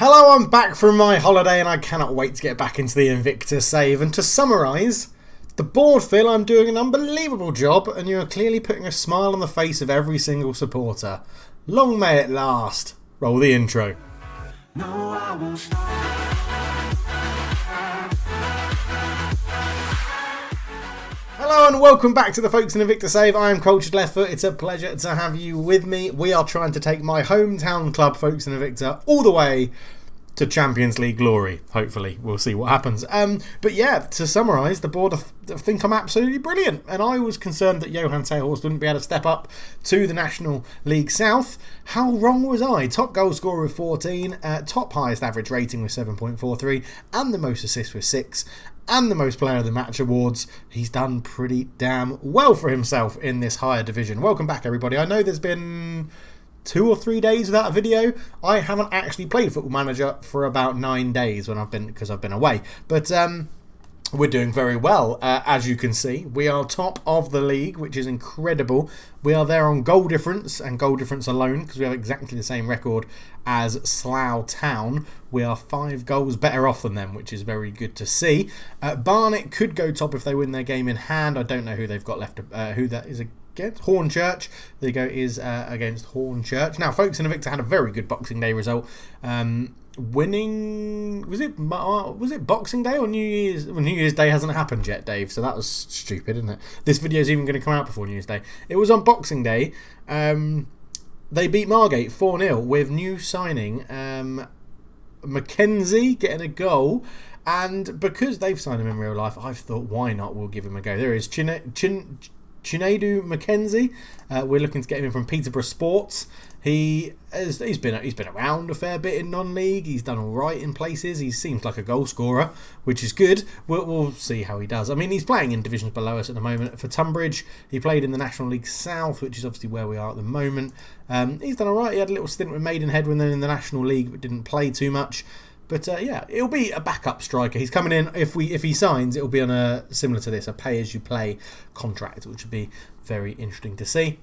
Hello, I'm back from my holiday and I cannot wait to get back into the Invicta save. And to summarise, the board feel I'm doing an unbelievable job and you are clearly putting a smile on the face of every single supporter. Long may it last. Roll the intro. No, I won't stop. Hello and welcome back to the Folkestone Invicta save. I am Cultured Left Foot. It's a pleasure to have you with me. We are trying to take my hometown club, Folkestone Invicta, all the way to Champions League glory. Hopefully, we'll see what happens. But yeah, to summarise, the board think I'm absolutely brilliant. And I was concerned that Johan Seehorst wouldn't be able to step up to the National League South. How wrong was I? Top goal scorer with 14, top highest average rating with 7.43, and the most assists with 6. And the most player of the match awards. He's done pretty damn well for himself in this higher division. Welcome back, everybody. I know there's been 2 or 3 days without a video. I haven't actually played Football Manager for about 9 days because I've been away. But we're doing very well, as you can see. We are top of the league, which is incredible. We are there on goal difference and goal difference alone because we have exactly the same record as Slough Town. We are 5 goals better off than them, which is very good to see. Barnet could go top if they win their game in hand. I don't know who they've got left, who that is against. Hornchurch. There you go, is against Hornchurch. Now, Folkestone Invicta had a very good Boxing Day result. Winning, was it Boxing Day or New Year's? Well, New Year's Day hasn't happened yet, Dave, so that was stupid, isn't it? This video is even going to come out before New Year's Day. It was on Boxing Day. They beat Margate 4-0 with new signing Mackenzie getting a goal, and because they've signed him in real life, I've thought, why not? We'll give him a go. There is Chinedu Mackenzie. We're looking to get him in from Peterborough Sports. He's been around a fair bit in non-league. He's done all right in places. He seems like a goal scorer, which is good. We'll see how he does. I mean, he's playing in divisions below us at the moment. For Tunbridge, he played in the National League South, which is obviously where we are at the moment. He's done all right. He had a little stint with Maidenhead when they're in the National League, but didn't play too much. But yeah, it'll be a backup striker. He's coming in. If he signs, it'll be on a similar to this, a pay-as-you-play contract, which would be very interesting to see.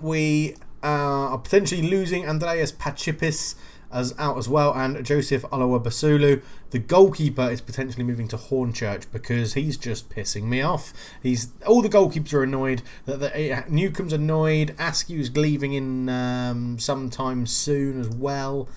We are potentially losing Andreas Pachipis out as well, and Joseph Olawabasulu. The goalkeeper is potentially moving to Hornchurch because he's just pissing me off. All the goalkeepers are annoyed. Newcomb's annoyed. Askew's leaving in sometime soon as well.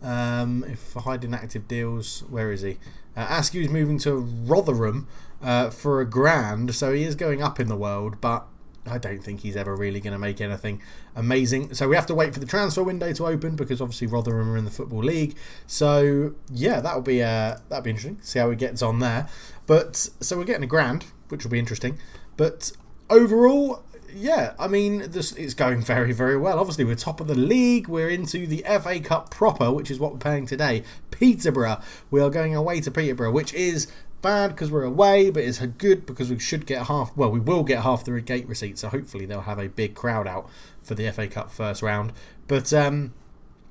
If hiding active deals, where is he? Askew's moving to Rotherham for £1,000, so he is going up in the world, but I don't think he's ever really going to make anything amazing. So we have to wait for the transfer window to open because obviously Rotherham are in the Football League. So yeah, that'll be interesting. See how he gets on there. But so we're getting £1,000, which will be interesting. But overall, yeah, I mean, it's going very, very well. Obviously, we're top of the league. We're into the FA Cup proper, which is what we're playing today. Peterborough. We are going away to Peterborough, which is bad because we're away, but it's good because we will get half the gate receipts, so hopefully they'll have a big crowd out for the FA Cup first round. But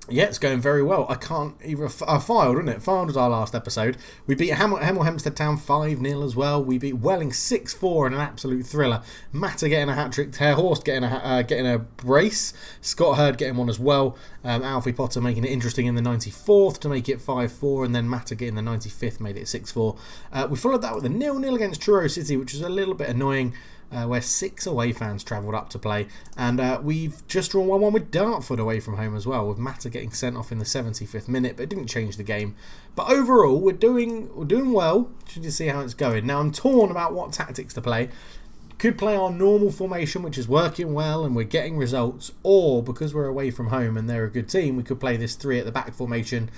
yeah, it's going very well. I filed, wasn't it? Filed was our last episode. We beat Hemel Hempstead Town 5-0 as well. We beat Welling 6-4 in an absolute thriller. Matter getting a hat-trick. Horst getting a brace. Scott Hurd getting one as well. Alfie Potter making it interesting in the 94th to make it 5-4, and then Matter getting the 95th made it 6-4. We followed that with a 0-0 against Truro City, which was a little bit annoying. Where 6 away fans travelled up to play, and we've just drawn 1-1 with Dartford away from home as well, with Matter getting sent off in the 75th minute, but it didn't change the game. But overall, we're doing well. Should you see how it's going? Now I'm torn about what tactics to play. Could play our normal formation, which is working well and we're getting results, or because we're away from home and they're a good team, we could play this 3 at the back formation.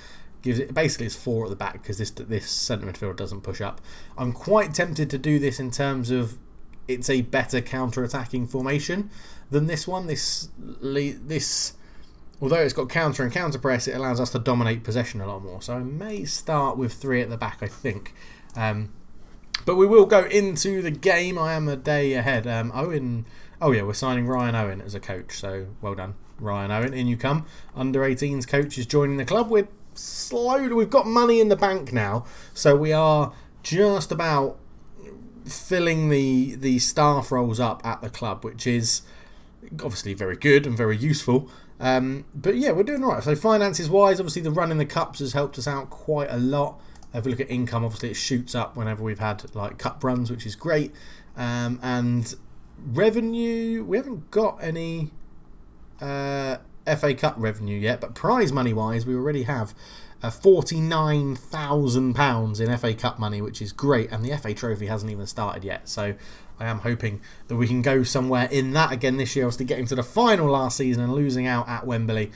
Basically it's 4 at the back because this centre midfield doesn't push up. I'm quite tempted to do this in terms of it's a better counter-attacking formation than this one. This, although it's got counter and counter-press, it allows us to dominate possession a lot more. So I may start with 3 at the back, I think. But we will go into the game. I am a day ahead. Owen. Oh yeah, we're signing Ryan Owen as a coach. So well done, Ryan Owen. In you come. Under 18s coach is joining the club. We've got money in the bank now, so we are just about filling the staff roles up at the club, which is obviously very good and very useful. But yeah, we're doing all right. So finances wise, obviously the run in the cups has helped us out quite a lot. If we look at income, obviously it shoots up whenever we've had like cup runs, which is great. And revenue, we haven't got any FA Cup revenue yet, but prize money wise, we already have £49,000 in FA Cup money, which is great, and the FA Trophy hasn't even started yet, so I am hoping that we can go somewhere in that again this year. Obviously getting to the final last season and losing out at Wembley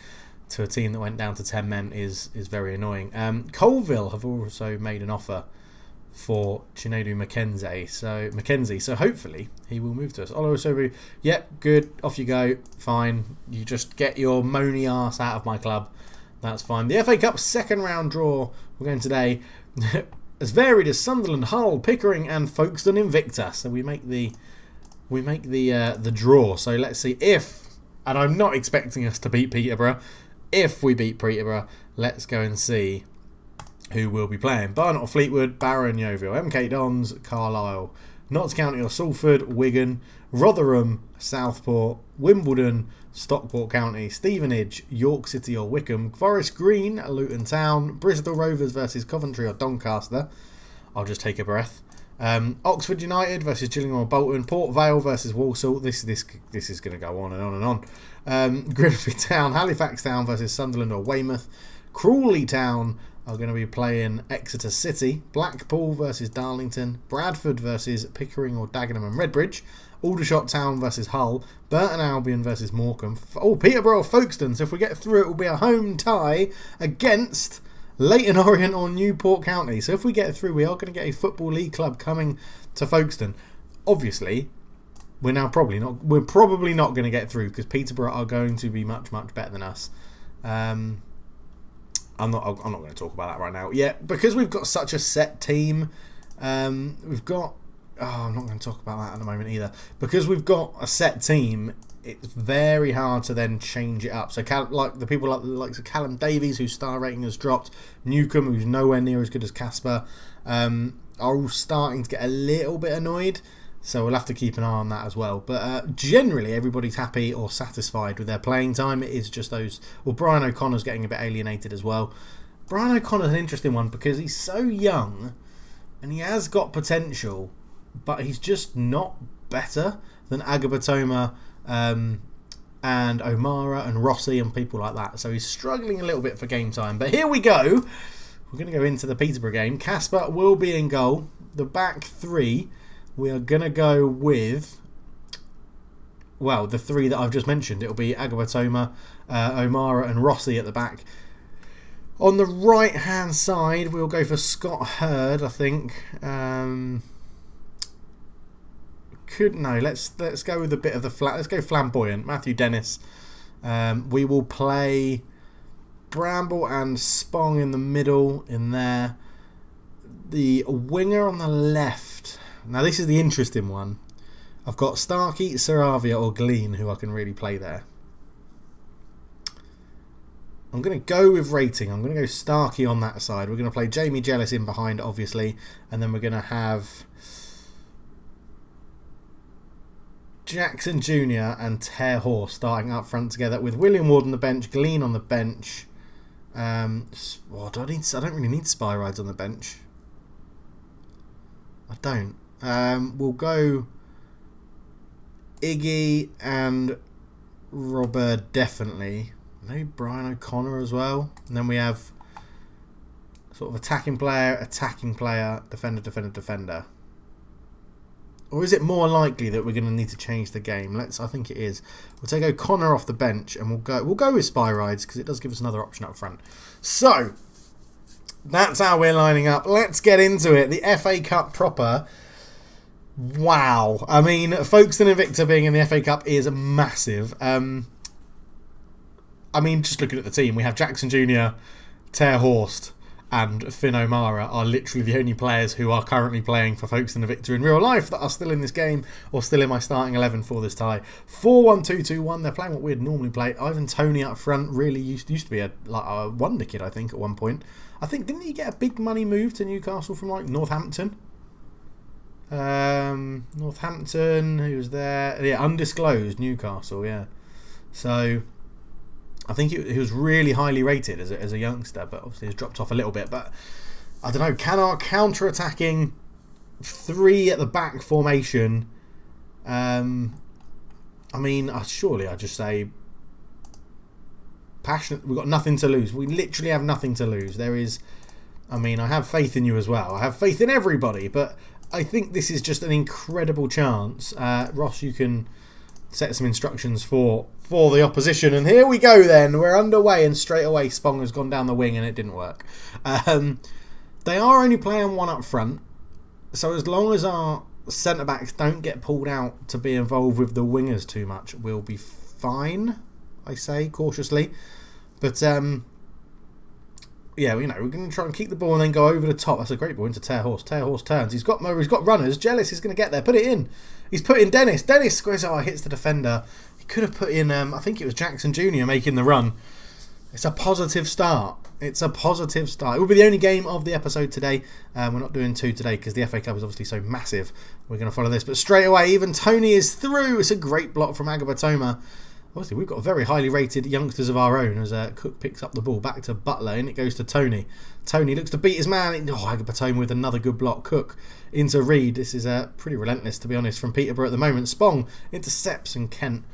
to a team that went down to 10 men is very annoying. Colville have also made an offer for Chinedu Mackenzie, so hopefully he will move to us. Olusobu, yep, good, off you go, fine, you just get your moany arse out of my club. That's fine. The FA Cup second round draw we're going today, as varied as Sunderland, Hull, Pickering, and Folkestone Invicta. So we make the draw. So let's see if, and I'm not expecting us to beat Peterborough. If we beat Peterborough, let's go and see who will be playing. Barnet or Fleetwood, Barrow and Yeovil, MK Dons, Carlisle, Notts County or Salford, Wigan, Rotherham, Southport, Wimbledon, Stockport County, Stevenage, York City or Wickham, Forest Green, Luton Town, Bristol Rovers versus Coventry or Doncaster. I'll just take a breath. Oxford United versus Gillingham or Bolton, Port Vale versus Walsall. This is going to go on and on and on. Grimsby Town, Halifax Town versus Sunderland or Weymouth, Crawley Town are going to be playing Exeter City, Blackpool versus Darlington, Bradford versus Pickering or Dagenham and Redbridge, Aldershot Town versus Hull, Burton Albion versus Morecambe, Peterborough or Folkestone. So if we get through, it will be a home tie against Leyton Orient or Newport County. So if we get through, we are going to get a Football League club coming to Folkestone. Obviously, we're probably not going to get through because Peterborough are going to be much better than us. I'm not going to talk about that right now. Yeah, because we've got such a set team. We've got. I'm not going to talk about that at the moment either. Because we've got a set team, it's very hard to then change it up. So, like the people like Callum Davies, whose star rating has dropped, Newcombe, who's nowhere near as good as Casper, are all starting to get a little bit annoyed. So we'll have to keep an eye on that as well. But generally, everybody's happy or satisfied with their playing time. It is just those. Well, Brian O'Connor's getting a bit alienated as well. Brian O'Connor's an interesting one because he's so young and he has got potential, but he's just not better than Agabatoma and O'Mara and Rossi and people like that. So he's struggling a little bit for game time. But here we go. We're going to go into the Peterborough game. Casper will be in goal. The back three, we are going to go with, well, the three that I've just mentioned. It'll be Agabatoma, O'Mara and Rossi at the back. On the right-hand side, we'll go for Scott Hurd, I think. Let's go with a bit of the let's go flamboyant. Matthew Dennis. We will play Bramble and Spong in the middle in there. The winger on the left. Now this is the interesting one. I've got Starkey, Saravia or Glean who I can really play there. I'm going to go with rating. I'm going to go Starkey on that side. We're going to play Jamie Jellis in behind, obviously. And then we're going to have Jackson Jr. and Tare Horse starting up front together with William Ward on the bench, Glean on the bench. I don't really need Spy Rides on the bench. I don't. We'll go Iggy and Robert definitely. Maybe Brian O'Connor as well. And then we have sort of attacking player, defender. Or is it more likely that we're going to need to change the game? I think it is. We'll take O'Connor off the bench and we'll go with Spy Rides because it does give us another option up front. So that's how we're lining up. Let's get into it. The FA Cup proper. Wow. I mean, Folkestone Invicta being in the FA Cup is massive. I mean, just looking at the team, we have Jackson Jr., Tare Horst, and Finn O'Mara are literally the only players who are currently playing for Folkestone Invicta in real life that are still in this game or still in my starting 11 for this tie. 4-1-2-2-1. They're playing what we'd normally play. Ivan Toney up front really used to be a wonder kid, I think, at one point. I think, didn't he get a big money move to Newcastle from Northampton? Northampton, who was there? Yeah, undisclosed Newcastle, yeah. So I think he was really highly rated as a youngster, but obviously has dropped off a little bit. But I don't know, can our counter-attacking 3 at the back formation, surely I just say passionate. We've got nothing to lose. We literally have nothing to lose. I have faith in you as well. I have faith in everybody, but I think this is just an incredible chance. Ross, you can set some instructions for the opposition, and here we go then. We're underway, and straight away Spong has gone down the wing and it didn't work. They are only playing 1 up front, so as long as our centre-backs don't get pulled out to be involved with the wingers too much, we'll be fine, I say cautiously. But we're going to try and keep the ball and then go over the top. That's a great ball into Terhorst. Terhorst turns. He's got runners. Jealous is going to get there. Put it in. He's put in Dennis. Dennis squares. Hits the defender. He could have put in, I think it was Jackson Jr. making the run. It's a positive start. It will be the only game of the episode today. We're not doing 2 today because the FA Cup is obviously so massive. We're going to follow this. But straight away, even Tony is through. It's a great block from Agabatoma. Obviously, we've got very highly rated youngsters of our own as Cook picks up the ball back to Butler and it goes to Tony. Tony looks to beat his man. Agabatoma with another good block. Cook into Reed. This is pretty relentless, to be honest, from Peterborough at the moment. Spong intercepts and Kent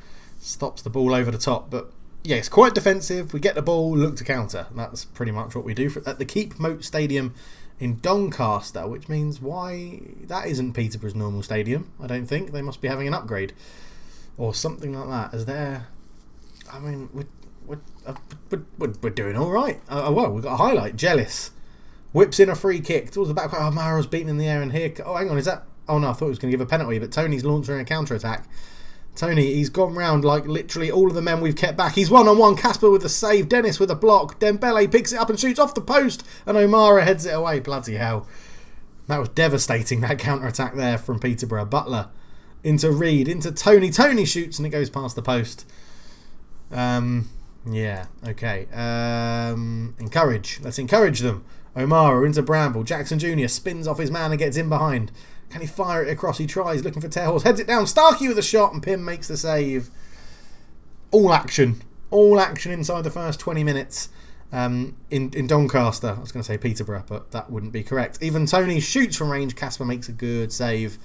stops the ball over the top. But yeah, it's quite defensive. We get the ball, look to counter. That's pretty much what we do at the Keep Moat Stadium in Doncaster, which means that isn't Peterborough's normal stadium, I don't think. They must be having an upgrade or something like that. We're doing all right. We've got a highlight. Jealous whips in a free kick towards the back. Mara's beaten in the air, and here. Hang on, is that? Oh no, I thought he was going to give a penalty, but Tony's launching a counter attack. Tony, he's gone round like literally all of the men we've kept back. He's 1-on-1. Casper with a save. Dennis with a block. Dembele picks it up and shoots off the post, and O'Mara heads it away. Bloody hell, that was devastating. That counter attack there from Peterborough. Butler into Reed, into Tony. Tony shoots and it goes past the post. Okay. Encourage. Let's encourage them. O'Mara into Bramble. Jackson Jr. spins off his man and gets in behind. Can he fire it across? He tries, looking for Terhorst. Heads it down. Starkey with a shot and Pym makes the save. All action inside the first 20 minutes in Doncaster. I was going to say Peterborough, but that wouldn't be correct. Even Tony shoots from range. Casper makes a good save.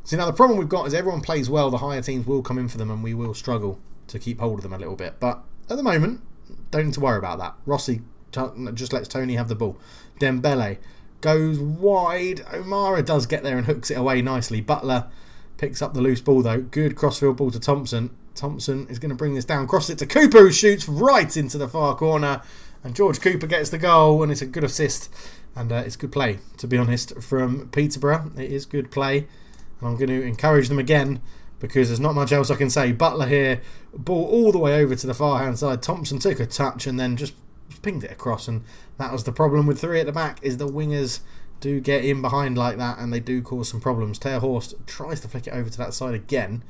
So now the problem we've got is everyone plays well. The higher teams will come in for them and we will struggle to keep hold of them a little bit. But at the moment, don't need to worry about that. Rossi just lets Tony have the ball. Dembele goes wide. O'Mara does get there and hooks it away nicely. Butler picks up the loose ball though. Good crossfield ball to Thompson. Thompson is going to bring this down. Crosses it to Cooper, who shoots right into the far corner. And George Cooper gets the goal, and it's a good assist. And it's good play, to be honest, from Peterborough. It is good play. And I'm going to encourage them again, because there's not much else I can say. Butler here, ball all the way over to the far hand side. Thompson took a touch and then just pinged it across, and that was the problem with 3 at the back, is the wingers do get in behind like that and they do cause some problems. Terhorst tries to flick it over to that side again.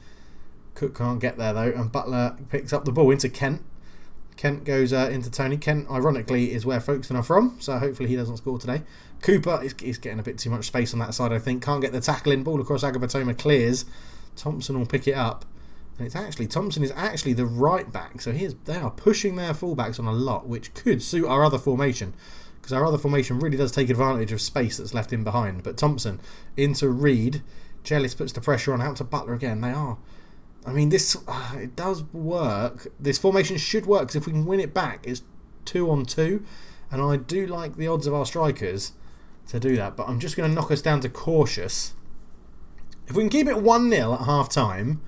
Cook can't get there though, and Butler picks up the ball into Kent. Kent goes into Tony. Kent, ironically, is where Folkestone are from, so hopefully he doesn't score today. Cooper is getting a bit too much space on that side, I think. Can't get the tackle in. Ball across Agabatoma, clears. Thompson will pick it up. And Thompson is actually the right back, so they are pushing their fullbacks on a lot, which could suit our other formation, because our other formation really does take advantage of space that's left in behind. But Thompson into Reed. Jellis puts the pressure on, out to Butler again. It does work. This formation should work, because if we can win it back, it's 2-on-2, and I do like the odds of our strikers to do that. But I'm just going to knock us down to cautious. If we can keep it 1-0 at half time,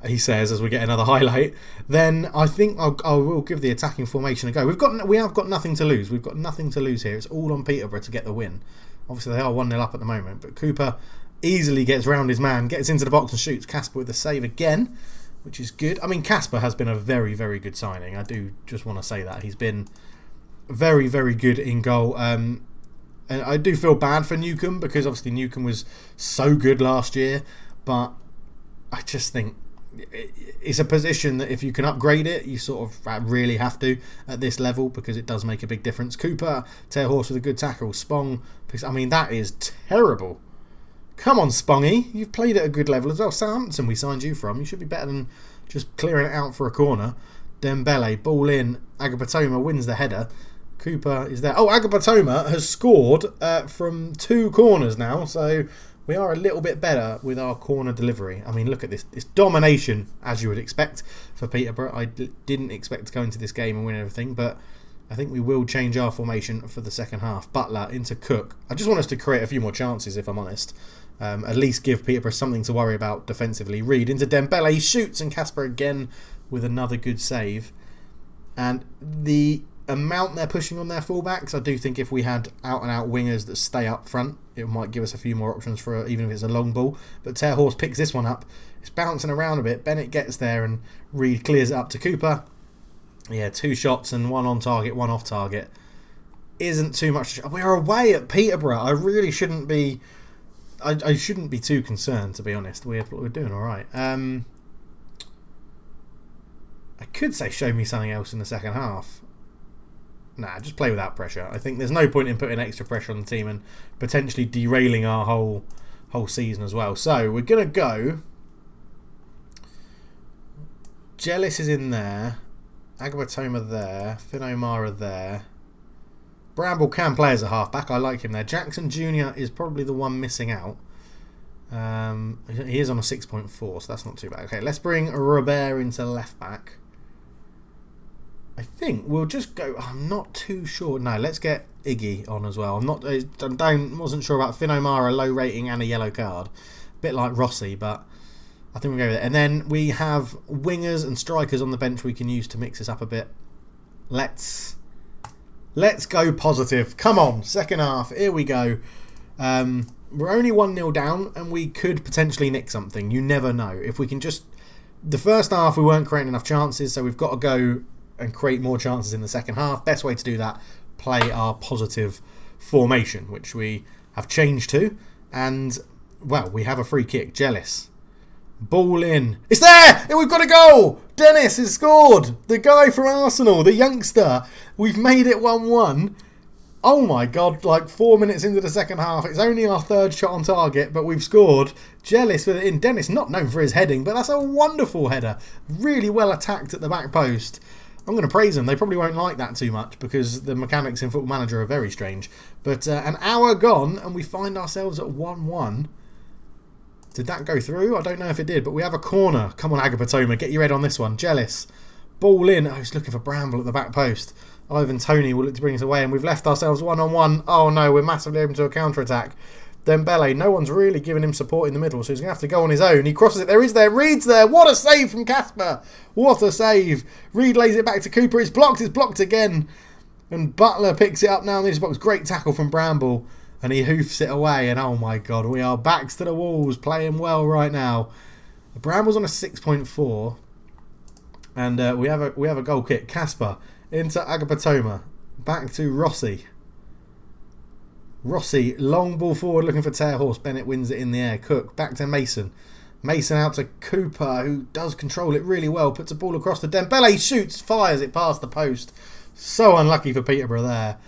he says as we get another highlight, then I think I will give the attacking formation a go. We have got nothing to lose. We've got nothing to lose here. It's all on Peterborough to get the win. Obviously they are 1-0 up at the moment, but Cooper easily gets round his man, gets into the box and shoots. Casper with the save again, which is good. Casper has been a very, very good signing. I do just want to say that. He's been very, very good in goal. And I do feel bad for Newcombe, because obviously Newcombe was so good last year, but I just think it's a position that if you can upgrade it, you sort of really have to at this level, because it does make a big difference. Cooper, Terhorst with a good tackle. Spong, that is terrible. Come on, Spongy, you've played at a good level as well. Southampton we signed you from. You should be better than just clearing it out for a corner. Dembele, ball in. Agapatoma wins the header. Cooper is there. Oh, Agapatoma has scored from 2 corners now, so we are a little bit better with our corner delivery. I mean, look at this. It's domination, as you would expect for Peterborough. I didn't expect to go into this game and win everything, but I think we will change our formation for the second half. Butler into Cook. I just want us to create a few more chances, if I'm honest. At least give Peterborough something to worry about defensively. Reed into Dembele. He shoots, and Casper again with another good save. And the amount they're pushing on their fullbacks, I do think if we had out-and-out wingers that stay up front, it might give us a few more options for even if it's a long ball. But Terhorst picks this one up. It's bouncing around a bit. Bennett gets there and Reed clears it up to Cooper. Yeah, 2 shots and 1 on target, 1 off target. Isn't too much. We're away at Peterborough. I really shouldn't be... I shouldn't be too concerned, to be honest. We're doing all right. I could say show me something else in the second half. Nah, just play without pressure. I think there's no point in putting extra pressure on the team and potentially derailing our whole season as well. So we're gonna go. Jealous is in there. Agapatoma there. Finn O'Mara there. Bramble can play as a halfback. I like him there. Jackson Jr. is probably the one missing out. He is on a 6.4, so that's not too bad. Okay, let's bring Robert into left back. I think we'll just go. I'm not too sure. No, let's get Iggy on as well. Wasn't sure about Finn O'Mara, low rating and a yellow card. A bit like Rossi, but I think we'll go with it. And then we have wingers and strikers on the bench we can use to mix this up a bit. Let's go positive. Come on, second half. Here we go. We're only 1-0 down, and we could potentially nick something. You never know. If we can just... The first half, we weren't creating enough chances, so we've got to go and create more chances in the second half. Best way to do that, play our positive formation, which we have changed to. And, well, we have a free kick. Jealous. Ball in. It's there! We've got a goal! Dennis has scored! The guy from Arsenal, the youngster. We've made it 1-1. Oh my God, like 4 minutes into the second half. It's only our 3rd shot on target, but we've scored. Jealous with it in. Dennis, not known for his heading, but that's a wonderful header. Really well attacked at the back post. I'm going to praise them. They probably won't like that too much because the mechanics in Football Manager are very strange. But an hour gone and we find ourselves at 1-1. Did that go through? I don't know if it did, but we have a corner. Come on, Agapatoma, get your head on this one. Jealous. Ball in. Oh, he's looking for Bramble at the back post. Ivan Toney will look to bring us away, and we've left ourselves 1-on-1. Oh no, we're massively open to a counter-attack. Dembele, no one's really giving him support in the middle, so he's going to have to go on his own. He crosses it. Reed's there. What a save from Casper. What a save. Reed lays it back to Cooper. It's blocked again. And Butler picks it up now in this box. Great tackle from Bramble. And he hoofs it away. And oh my God, we are backs to the walls, playing well right now. Bramble's on a 6.4. And we have a goal kick. Casper into Agapatoma. Back to Rossi. Rossi, long ball forward looking for Terhorst. Bennett wins it in the air. Cook, back to Mason. Mason out to Cooper, who does control it really well. Puts a ball across to Dembele. Shoots, fires it past the post. So unlucky for Peterborough there.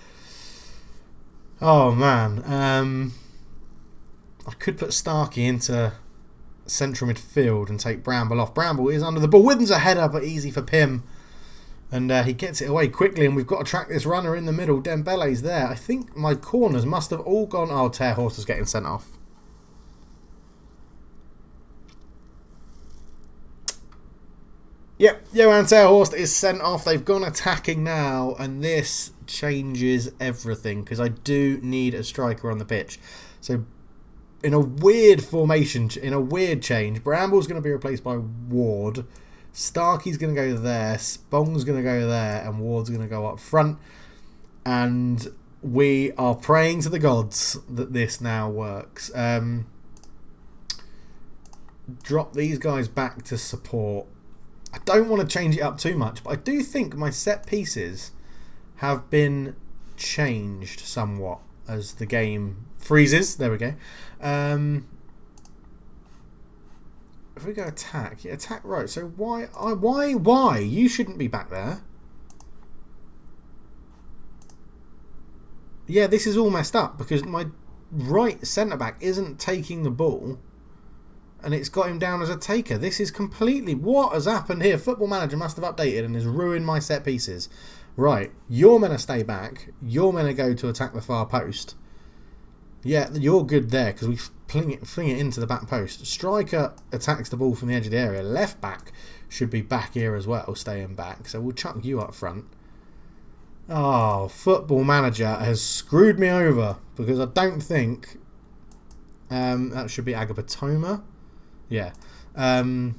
Oh, man. I could put Starkey into central midfield and take Bramble off. Bramble is under the ball. Withens a header, but easy for Pym. And he gets it away quickly, and we've got to track this runner in the middle. Dembele's there. I think my corners must have all gone... Oh, Terhorst is getting sent off. Yep, Johan Terhorst is sent off. They've gone attacking now, and this changes everything, because I do need a striker on the pitch. So, in a weird formation, in a weird change, Bramble's going to be replaced by Ward. Starkey's going to go there, Spong's going to go there, and Ward's going to go up front. And we are praying to the gods that this now works. Drop these guys back to support. I don't want to change it up too much, but I do think my set pieces have been changed somewhat as the game freezes. There we go. If we go attack, yeah, attack right. So why? You shouldn't be back there. Yeah, this is all messed up because my right centre back isn't taking the ball, and it's got him down as a taker. This is completely... What has happened here? Football Manager must have updated and has ruined my set pieces. Right, you're meant to stay back. You're meant to go to attack the far post. Yeah, you're good there because we fling it into the back post. Striker attacks the ball from the edge of the area. Left back should be back here as well, staying back. So we'll chuck you up front. Oh, Football Manager has screwed me over because I don't think that should be Agapatoma. Yeah. Oh,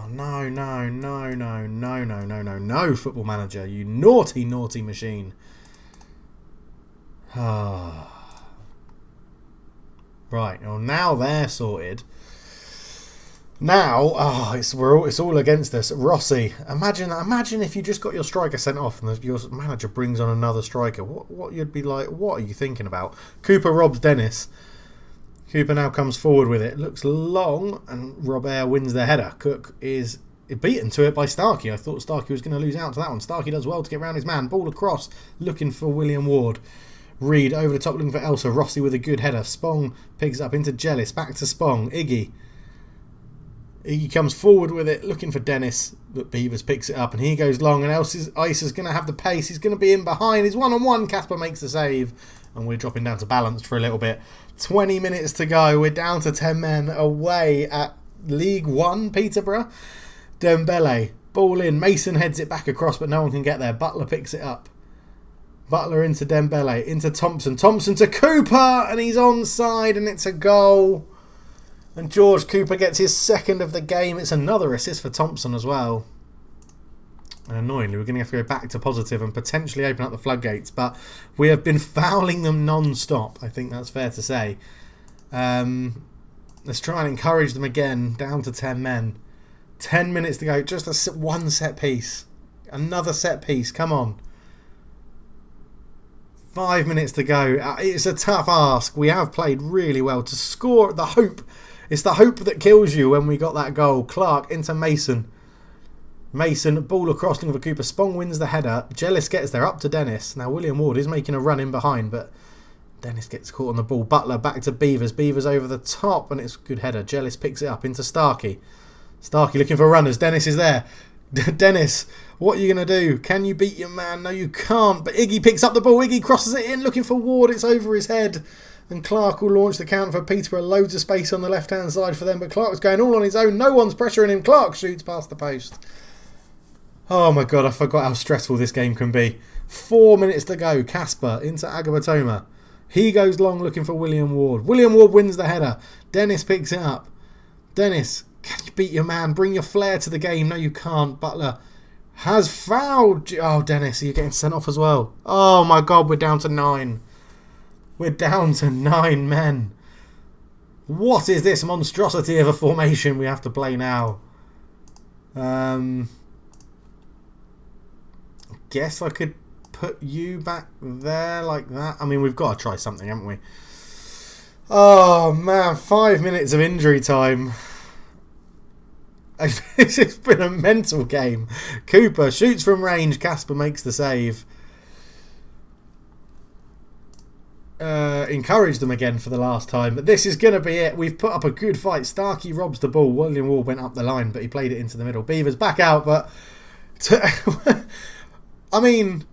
no, Football Manager, you naughty, naughty machine. Right, well, now they're sorted. Now, it's all against us. Rossi, imagine if you just got your striker sent off and your manager brings on another striker. What you'd be like? What are you thinking about? Cooper robs Dennis. Cooper now comes forward with it. Looks long, and Robert wins the header. Cook is beaten to it by Starkey. I thought Starkey was going to lose out to that one. Starkey does well to get round his man. Ball across, looking for William Ward. Reed over the top looking for Elsa. Rossi with a good header. Spong picks it up into Jellis. Back to Spong. Iggy comes forward with it, looking for Dennis, but Beavers picks it up, and he goes long, and Isa's going to have the pace. He's going to be in behind. He's one-on-one. Casper makes the save, and we're dropping down to balanced for a little bit. 20 minutes to go. We're down to 10 men away at League One, Peterborough. Dembele, ball in. Mason heads it back across, but no one can get there. Butler picks it up. Butler into Dembele, into Thompson. Thompson to Cooper, and he's onside, and it's a goal. And George Cooper gets his second of the game. It's another assist for Thompson as well. And annoyingly, we're going to have to go back to positive and potentially open up the floodgates. But we have been fouling them non-stop. I think that's fair to say. Let's try and encourage them again. Down to 10 men. 10 minutes to go. Just one set piece. Another set piece. Come on. 5 minutes to go. It's a tough ask. We have played really well to score. The hope. It's the hope that kills you when we got that goal. Clark into Mason. Mason, ball across looking for Cooper. Spong wins the header. Jellis gets there up to Dennis. Now William Ward is making a run in behind, but Dennis gets caught on the ball. Butler back to Beavers. Beavers over the top, and it's a good header. Jellis picks it up into Starkey. Starkey looking for runners. Dennis is there. Dennis, what are you going to do? Can you beat your man? No, you can't. But Iggy picks up the ball. Iggy crosses it in looking for Ward. It's over his head. And Clark will launch the counter for Peterborough. Loads of space on the left-hand side for them. But Clark was going all on his own. No one's pressuring him. Clark shoots past the post. Oh my God, I forgot how stressful this game can be. 4 minutes to go. Casper into Agabatoma. He goes long looking for William Ward. William Ward wins the header. Dennis picks it up. Dennis, can you beat your man? Bring your flair to the game. No, you can't. Butler has fouled. Oh, Dennis, you're getting sent off as well. Oh my God, we're down to 9. We're down to 9 men. What is this monstrosity of a formation we have to play now? I guess I could put you back there like that. I mean, we've got to try something, haven't we? Oh, man. 5 minutes of injury time. This has been a mental game. Cooper shoots from range. Casper makes the save. Encourage them again for the last time, but this is going to be it. We've put up a good fight. Starkey robs the ball. William Ward went up the line, but he played it into the middle. Beavers back out, but I mean,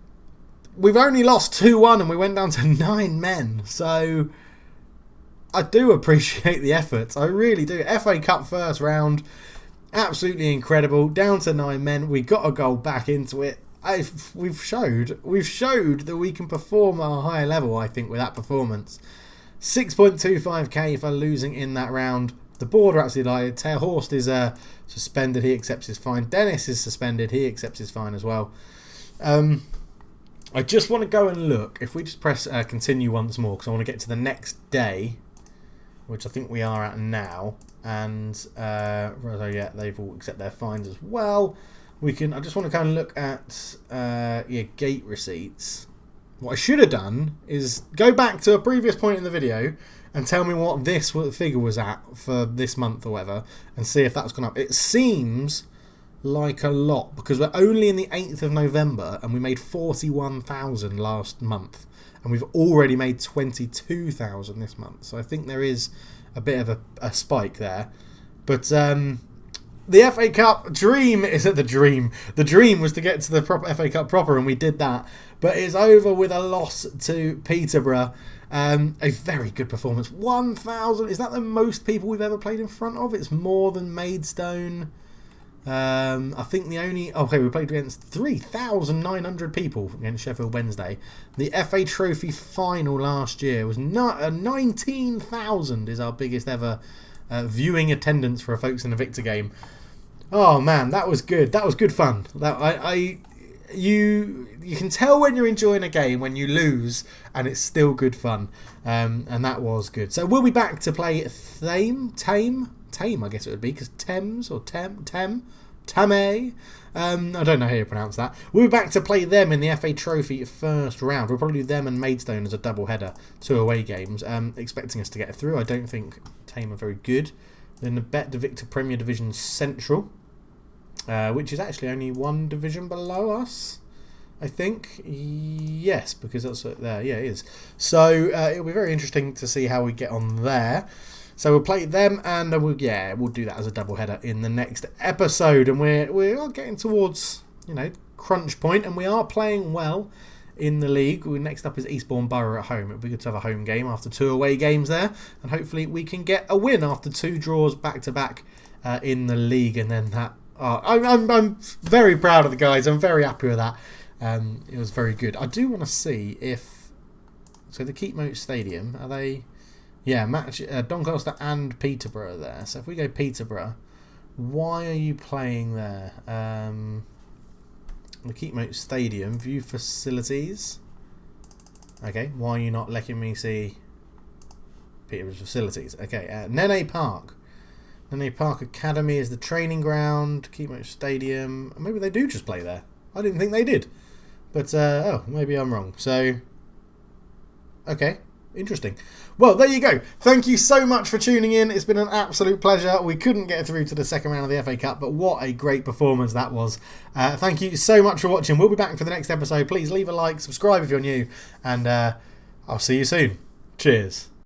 we've only lost 2-1 and we went down to 9 men, so I do appreciate the efforts. I really do. FA Cup first round, absolutely incredible. Down to 9 men. We got a goal back into it. We've showed that we can perform at a higher level, I think, with that performance. 6.25k for losing in that round. The board are absolutely delighted. Terhorst is suspended. He accepts his fine. Dennis is suspended. He accepts his fine as well. I just want to go and look. If we just press continue once more, because I want to get to the next day, which I think we are at now. And so yeah, they've all accepted their fines as well. I just want to kind of look at gate receipts. What I should have done is go back to a previous point in the video and tell me what this figure was at for this month or whatever, and see if that's gone up. It seems like a lot because we're only in the 8th of November and we made 41,000 last month and we've already made 22,000 this month. So I think there is a bit of a spike there. But the FA Cup dream is at the dream. The dream was to get to the proper FA Cup proper, and we did that. But it's over with a loss to Peterborough. A very good performance. 1,000. Is that the most people we've ever played in front of? It's more than Maidstone. I think the only... Okay, we played against 3,900 people against Sheffield Wednesday. The FA Trophy final last year was 19,000 is our biggest ever viewing attendance for a Folkestone Invicta game. Oh man, that was good. That was good fun. You can tell when you're enjoying a game when you lose, and it's still good fun. And that was good. So we'll be back to play Tame, I guess it would be, because Thames or Tame. I don't know how you pronounce that. We'll be back to play them in the FA Trophy first round. We'll probably do them and Maidstone as a double header, 2 away games, expecting us to get through. I don't think Tame are very good. Then the Victor Premier Division Central, which is actually only 1 division below us, I think. Yes, because that's there. Yeah, it is. So it'll be very interesting to see how we get on there. So we'll play them, and we'll do that as a double header in the next episode. And we are getting towards crunch point, and we are playing well in the league. Next up is Eastbourne Borough at home. It'll be good to have a home game after 2 away games there, and hopefully we can get a win after 2 draws back to back in the league. And then that I'm very proud of the guys. I'm very happy with that. It was very good. I do want to see if the Keepmoat Stadium, are they? Yeah, match Doncaster and Peterborough there. So if we go Peterborough, why are you playing there? The Keepmoat Stadium, view facilities. Okay, why are you not letting me see Peterborough's facilities? Okay, Nene Park. Nene Park Academy is the training ground. Keepmoat Stadium. Maybe they do just play there. I didn't think they did. But, maybe I'm wrong. So, okay. Interesting. Well, there you go. Thank you so much for tuning in. It's been an absolute pleasure. We couldn't get through to the second round of the FA Cup, but what a great performance that was. Thank you so much for watching. We'll be back for the next episode. Please leave a like, subscribe if you're new, and I'll see you soon. Cheers.